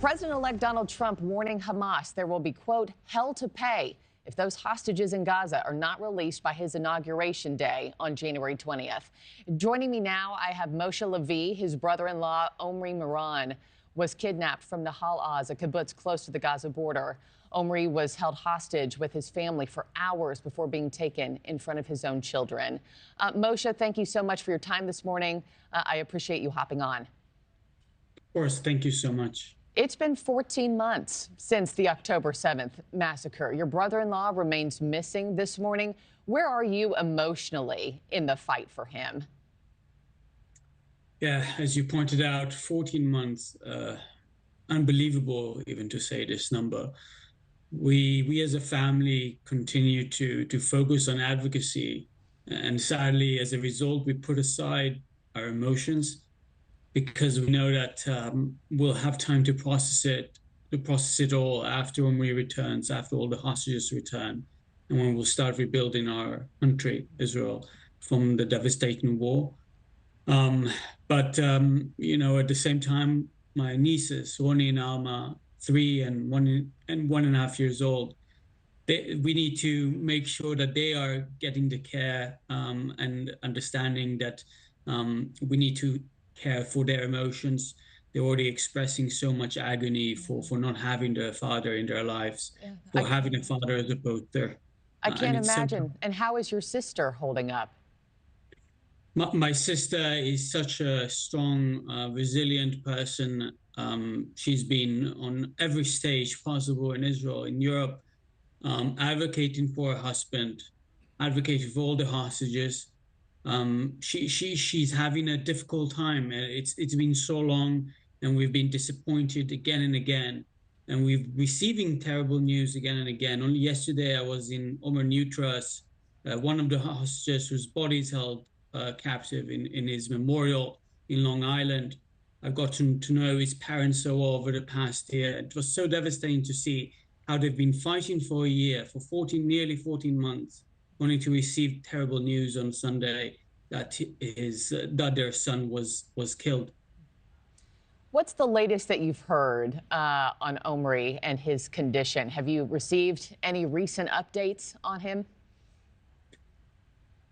President-elect Donald Trump warning Hamas there will be, quote, hell to pay if those hostages in Gaza are not released by his inauguration day on January 20th. Joining me now, I have Moshe Lavi. His brother-in-law, Omri Miran, was kidnapped from Nahal Oz, a kibbutz close to the Gaza border. Omri was held hostage with his family for hours before being taken in front of his own children. Moshe, thank you so much for your time this morning. I appreciate you hopping on. Of course, thank you so much. It's been 14 months since the October 7th massacre. Your brother-in-law remains missing this morning. Where are you emotionally in the fight for him? Yeah, as you pointed out, 14 months, unbelievable even to say this number. We as a family continue to focus on advocacy, and sadly, as a result, we put aside our emotions because we know that we'll have time to process it all after Omri returns, after all the hostages return, and when we'll start rebuilding our country, Israel, from the devastating war. But you know, at the same time, my nieces, Roni and Alma, 3 and 1.5 years old, we need to make sure that they are getting the care and understanding that we need to care for their emotions. They're already expressing so much agony for not having their father in their lives, for having a father as opposed to. I can't imagine. And how is your sister holding up? My sister is such a strong, resilient person. She's been on every stage possible in Israel, in Europe, advocating for her husband, advocating for all the hostages. She's having a difficult time. It's been so long, and we've been disappointed again and again, and we're receiving terrible news again and again. Only yesterday, I was in Omer Neutras, one of the hostages whose body is held captive in his memorial in Long Island. I've gotten to know his parents so well over the past year. It was so devastating to see how they've been fighting for a year, for nearly 14 months, only to receive terrible news on Sunday that their son was killed. What's the latest that you've heard on Omri and his condition? Have you received any recent updates on him?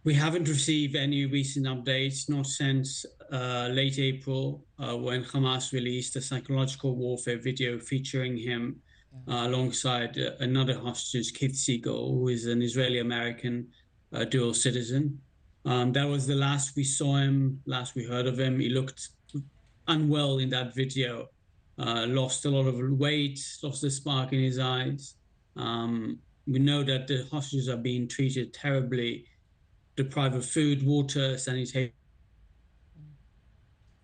We haven't received any recent updates, not since late April, when Hamas released a psychological warfare video featuring him alongside another hostage, Keith Siegel, who is an Israeli-American dual citizen. That was the last we saw him, last we heard of him. He looked unwell in that video, lost a lot of weight, lost the spark in his eyes. We know that the hostages are being treated terribly, deprived of food, water, sanitation.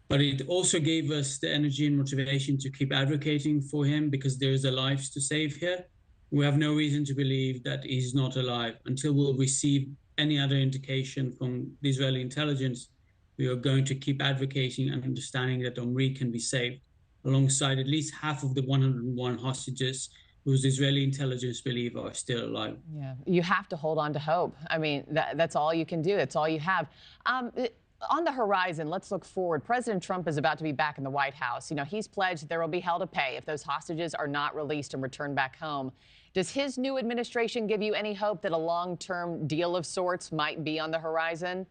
But it also gave us the energy and motivation to keep advocating for him because there is a life to save here. We have no reason to believe that he's not alive. Until we'll receive any other indication from the Israeli intelligence, we are going to keep advocating and understanding that Omri can be saved, alongside at least half of the 101 hostages whose Israeli intelligence believe are still alive. Yeah, you have to hold on to hope. I mean, that's all you can do. It's all you have. On the horizon, let's look forward. President Trump is about to be back in the White House. You know, he's pledged there will be hell to pay if those hostages are not released and returned back home. Does his new administration give you any hope that a long-term deal of sorts might be on the horizon?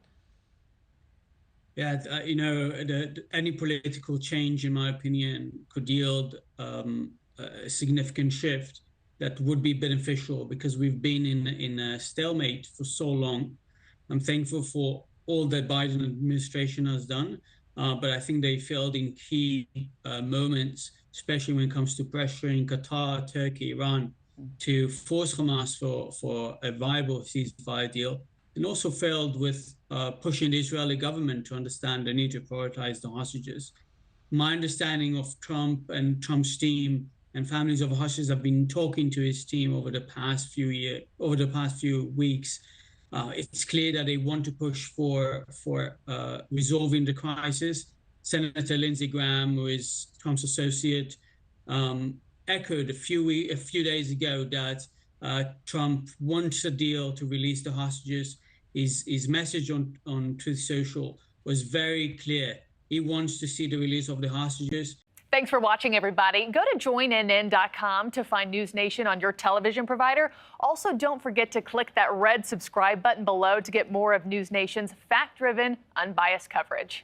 Yeah, you know, any political change, in my opinion, could yield a significant shift that would be beneficial because we've been in a stalemate for so long. I'm thankful for all that Biden administration has done, but I think they failed in key moments, especially when it comes to pressuring Qatar, Turkey, Iran to force Hamas for a viable ceasefire deal, and also failed with pushing the Israeli government to understand the need to prioritize the hostages. My understanding of Trump and Trump's team and families of hostages have been talking to his team over the past few weeks. It's clear that they want to push for resolving the crisis. Senator Lindsey Graham, who is Trump's associate, echoed a few days ago that Trump wants a deal to release the hostages. His message on Truth Social was very clear. He wants to see the release of the hostages. Thanks for watching, everybody. Go to joinnn.com to find NewsNation on your television provider. Also, don't forget to click that red subscribe button below to get more of NewsNation's fact-driven, unbiased coverage.